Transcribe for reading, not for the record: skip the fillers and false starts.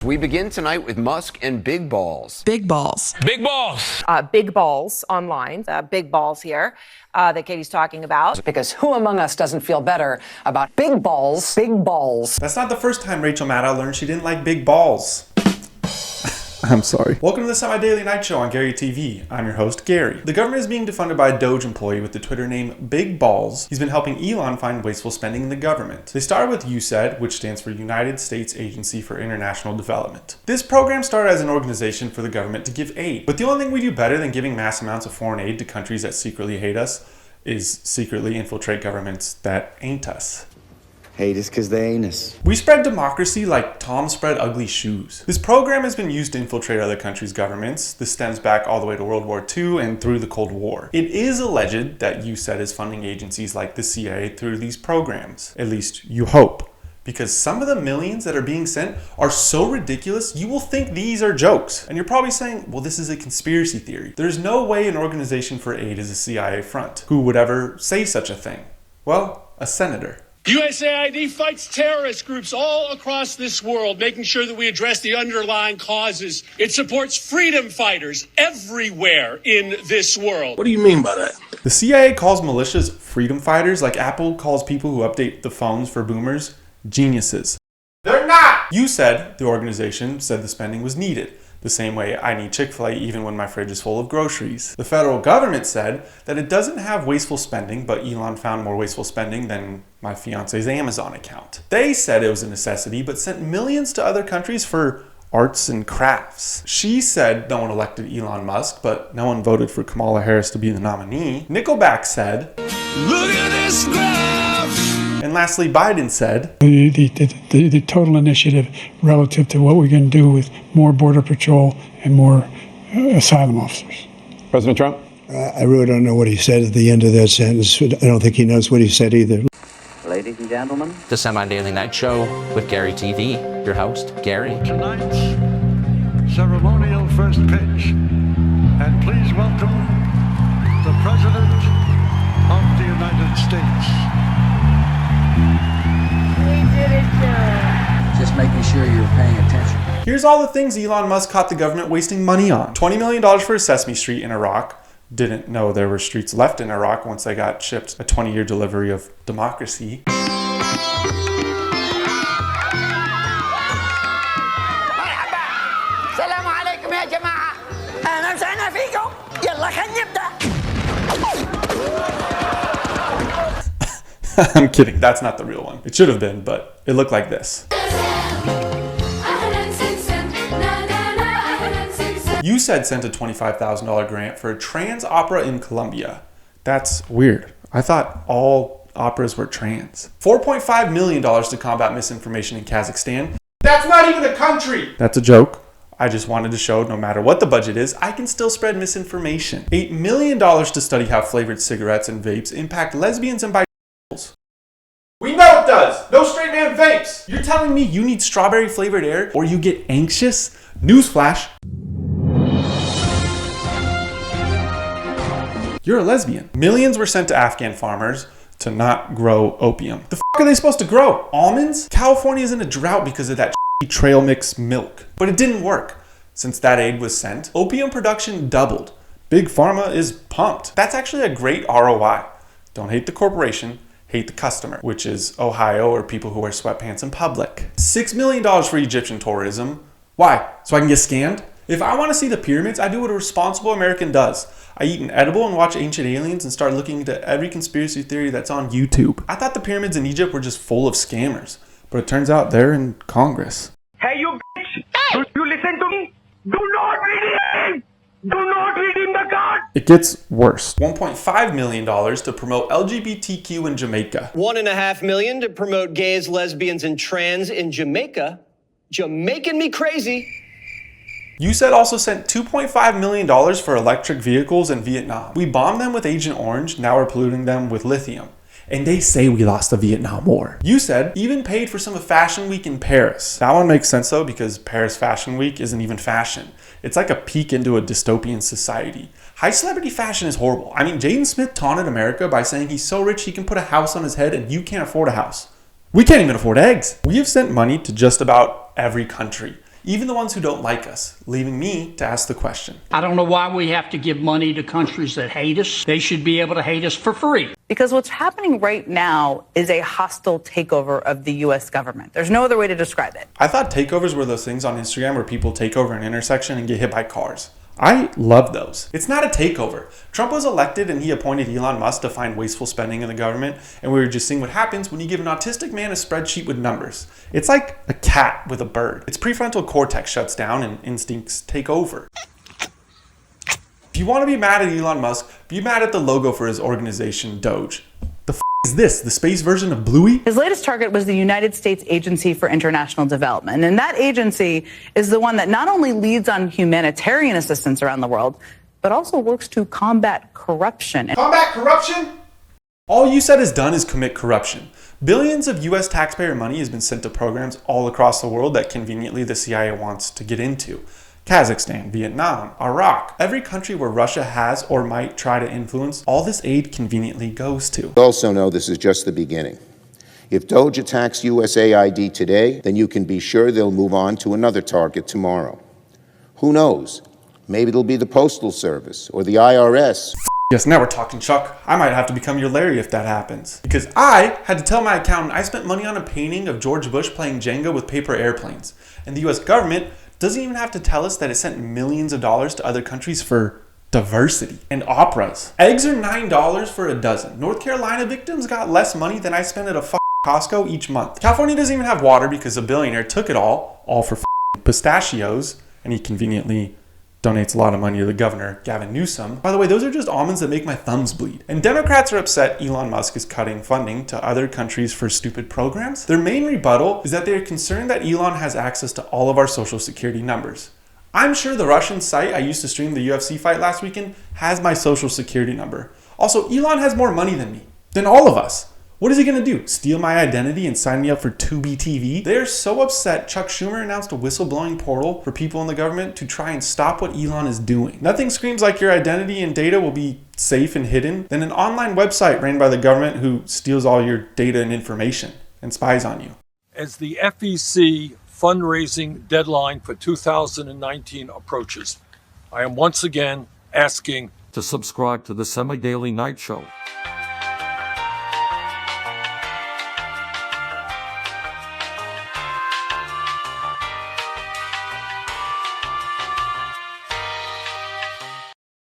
We begin tonight with Musk and big balls. Big balls. Big balls. Big balls online, big balls here that Katie's talking about. Because who among us doesn't feel better about big balls, big balls? That's not the first time Rachel Maddow learned she didn't like big balls. I'm sorry. Welcome to the Semi-Daily Night Show on Gary TV. I'm your host, Gary. The government is being defunded by a Doge employee with the Twitter name Big Balls. He's been helping Elon find wasteful spending in the government. They started with USAID, which stands for United States Agency for International Development. This program started as an organization for the government to give aid. But the only thing we do better than giving mass amounts of foreign aid to countries that secretly hate us is secretly infiltrate governments that ain't us. Hate us because they ain't us. We spread democracy like Tom spread ugly shoes. This program has been used to infiltrate other countries' governments. This stems back all the way to World War II and through the Cold War. It is alleged that USAID is funding agencies like the CIA through these programs. At least you hope. Because some of the millions that are being sent are so ridiculous, you will think these are jokes. And you're probably saying, well, this is a conspiracy theory. There's no way an organization for aid is a CIA front. Who would ever say such a thing? Well, a senator. USAID fights terrorist groups all across this world, making sure that we address the underlying causes. It supports freedom fighters everywhere in this world. What do you mean by that? The CIA calls militias freedom fighters like Apple calls people who update the phones for boomers geniuses. They're not! USAID, the organization, said the spending was needed. The same way I need Chick-fil-A even when my fridge is full of groceries. The federal government said that it doesn't have wasteful spending, but Elon found more wasteful spending than my fiance's Amazon account. They said it was a necessity, but sent millions to other countries for arts and crafts. She said no one elected Elon Musk, but no one voted for Kamala Harris to be the nominee. Nickelback said, "Look at this graph!" And lastly, Biden said, the total initiative relative to what we're going to do with more Border Patrol and more asylum officers. President Trump? I really don't know what he said at the end of that sentence. I don't think he knows what he said either. Ladies and gentlemen, the Semi-Daily Night Show with Gary TV. Your host, Gary. Tonight's ceremonial first pitch. And please welcome the President of the United States. Just making sure you're paying attention. Here's all the things Elon Musk caught the government wasting money on. $20 million for a Sesame Street in Iraq. Didn't know there were streets left in Iraq once they got shipped a 20-year delivery of democracy. I'm kidding, that's not the real one. It should have been, but it looked like this. USAID sent a $25,000 grant for a trans opera in Colombia. That's weird. I thought all operas were trans. $4.5 million to combat misinformation in Kazakhstan. That's not even a country! That's a joke. I just wanted to show no matter what the budget is, I can still spread misinformation. $8 million to study how flavored cigarettes and vapes impact lesbians and bisexuals. We know it does! No straight man vapes! You're telling me you need strawberry flavored air or you get anxious? Newsflash. You're a lesbian. Millions were sent to Afghan farmers to not grow opium. The f*** are they supposed to grow? Almonds? California is in a drought because of that trail mix milk. But it didn't work. Since that aid was sent, opium production doubled. Big Pharma is pumped. That's actually a great ROI. Don't hate the corporation, hate the customer, which is Ohio or people who wear sweatpants in public. $6 million for Egyptian tourism. Why? So I can get scammed? If I want to see the pyramids, I do what a responsible American does. I eat an edible and watch Ancient Aliens and start looking into every conspiracy theory that's on YouTube. I thought the pyramids in Egypt were just full of scammers, but it turns out they're in Congress. Hey, you bitch! Hey. Do you listen to me? Do not redeem! Do not redeem the card! It gets worse. $1.5 million to promote LGBTQ in Jamaica. $1.5 million to promote gays, lesbians, and trans in Jamaica. Jamaican me crazy. USAID also sent $2.5 million for electric vehicles in Vietnam. We bombed them with Agent Orange, now we're polluting them with lithium. And they say we lost the Vietnam War. USAID even paid for some of Fashion Week in Paris. That one makes sense though, because Paris Fashion Week isn't even fashion. It's like a peek into a dystopian society. High celebrity fashion is horrible. I mean, Jaden Smith taunted America by saying he's so rich he can put a house on his head and you can't afford a house. We can't even afford eggs. We have sent money to just about every country. even the ones who don't like us, leaving me to ask the question. I don't know why we have to give money to countries that hate us. They should be able to hate us for free. Because what's happening right now is a hostile takeover of the U.S. government. There's no other way to describe it. I thought takeovers were those things on Instagram where people take over an intersection and get hit by cars. I love those. It's not a takeover. Trump was elected and he appointed Elon Musk to find wasteful spending in the government, and we were just seeing what happens when you give an autistic man a spreadsheet with numbers. It's like a cat with a bird. Its prefrontal cortex shuts down and instincts take over. If you want to be mad at Elon Musk, be mad at the logo for his organization, Doge. The f*** is this? The space version of Bluey? His latest target was the United States Agency for International Development. And that agency is the one that not only leads on humanitarian assistance around the world, but also works to combat corruption. Combat corruption? All USAID has done is commit corruption. Billions of US taxpayer money has been sent to programs all across the world that conveniently the CIA wants to get into. Kazakhstan, Vietnam, Iraq, every country where Russia has or might try to influence, all this aid conveniently goes to. We also know this is just the beginning. If Doge attacks USAID today, then you can be sure they'll move on to another target tomorrow. Who knows? Maybe it'll be the Postal Service or the IRS. Yes, now we're talking, Chuck. I might have to become your Larry if that happens. Because I had to tell my accountant I spent money on a painting of George Bush playing Jenga with paper airplanes. And the US government doesn't even have to tell us that it sent millions of dollars to other countries for diversity and operas. Eggs are $9 for a dozen. North Carolina victims got less money than I spend at a Costco each month. California doesn't even have water because a billionaire took it all for pistachios, and he conveniently donates a lot of money to the governor, Gavin Newsom. By the way, those are just almonds that make my thumbs bleed. And Democrats are upset Elon Musk is cutting funding to other countries for stupid programs. Their main rebuttal is that they are concerned that Elon has access to all of our social security numbers. I'm sure the Russian site I used to stream the UFC fight last weekend has my social security number. Also, Elon has more money than me, than all of us. What is he gonna do? Steal my identity and sign me up for Tubi TV? They are so upset Chuck Schumer announced a whistleblowing portal for people in the government to try and stop what Elon is doing. Nothing screams like your identity and data will be safe and hidden than an online website ran by the government who steals all your data and information and spies on you. As the FEC fundraising deadline for 2019 approaches, I am once again asking to subscribe to the Semi-Daily Night Show.